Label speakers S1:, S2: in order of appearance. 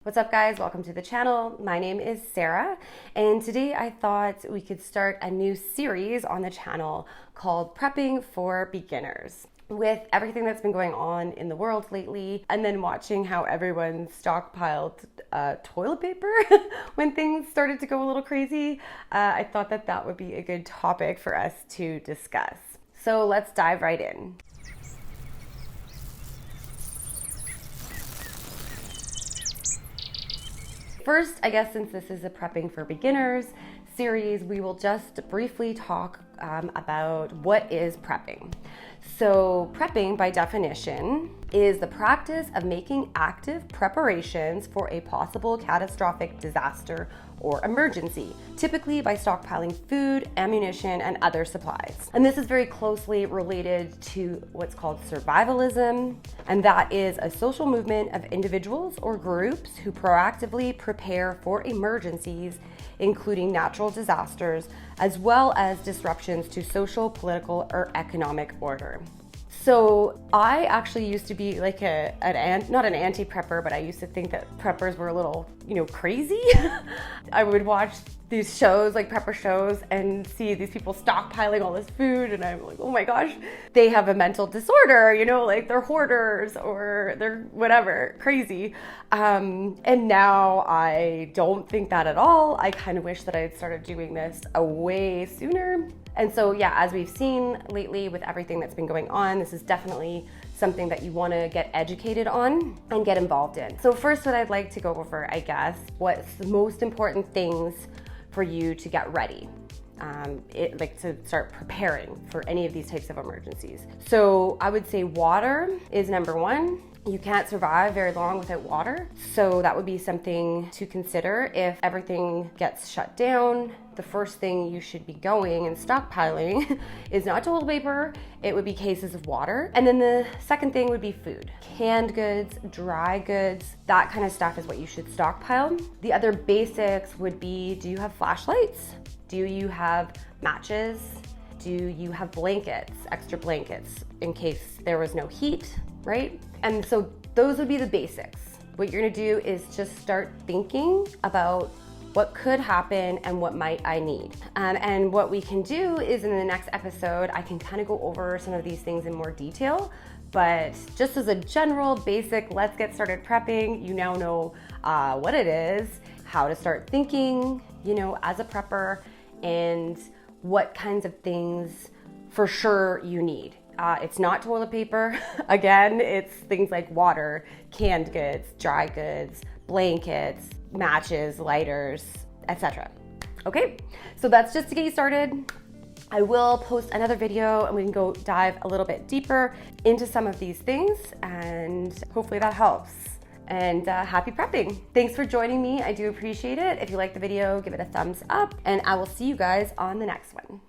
S1: What's up guys, welcome to the channel. My name is Sarah and today I thought we could start a new series on the channel called Prepping for Beginners. With everything that's been going on in the world lately and then watching how everyone stockpiled toilet paper when things started to go a little crazy, I thought that that would be a good topic for us to discuss. So let's dive right in. First, I guess since this is a Prepping for Beginners series, we will just briefly talk about what is prepping. So prepping, by definition, is the practice of making active preparations for a possible catastrophic disaster or emergency, typically by stockpiling food, ammunition, and other supplies. And this is very closely related to what's called survivalism, and that is a social movement of individuals or groups who proactively prepare for emergencies, including natural disasters, as well as disruptions to social, political, or economic order. So I actually used to be like not an anti-prepper, but I used to think that preppers were a little, crazy. I would watch these shows, like prepper shows, and see these people stockpiling all this food, and I'm like, oh my gosh, they have a mental disorder, like they're hoarders or they're whatever, crazy. And now I don't think that at all. I kind of wish that I had started doing this a way sooner. And so, yeah, as we've seen lately with everything that's been going on, this is definitely something that you want to get educated on and get involved in. So first, what I'd like to go over, I guess, what's the most important things for you to get ready, to start preparing for any of these types of emergencies. So I would say water is number one. You can't survive very long without water. So that would be something to consider. If everything gets shut down, the first thing you should be going and stockpiling is not toilet paper, it would be cases of water. And then the second thing would be food. Canned goods, dry goods, that kind of stuff is what you should stockpile. The other basics would be, do you have flashlights? Do you have matches? Do you have blankets, extra blankets, in case there was no heat, right? And so those would be the basics. What you're gonna do is just start thinking about what could happen and what might I need. And what we can do is in the next episode, I can kind of go over some of these things in more detail, but just as a general basic, let's get started prepping. You now know what it is, how to start thinking, as a prepper, and what kinds of things for sure you need. It's not toilet paper. Again, it's things like water, canned goods, dry goods, blankets, matches, lighters, etc. Okay, so that's just to get you started. I will post another video and we can go dive a little bit deeper into some of these things, and hopefully that helps. And happy prepping. Thanks for joining me. I do appreciate it. If you like the video, give it a thumbs up, and I will see you guys on the next one.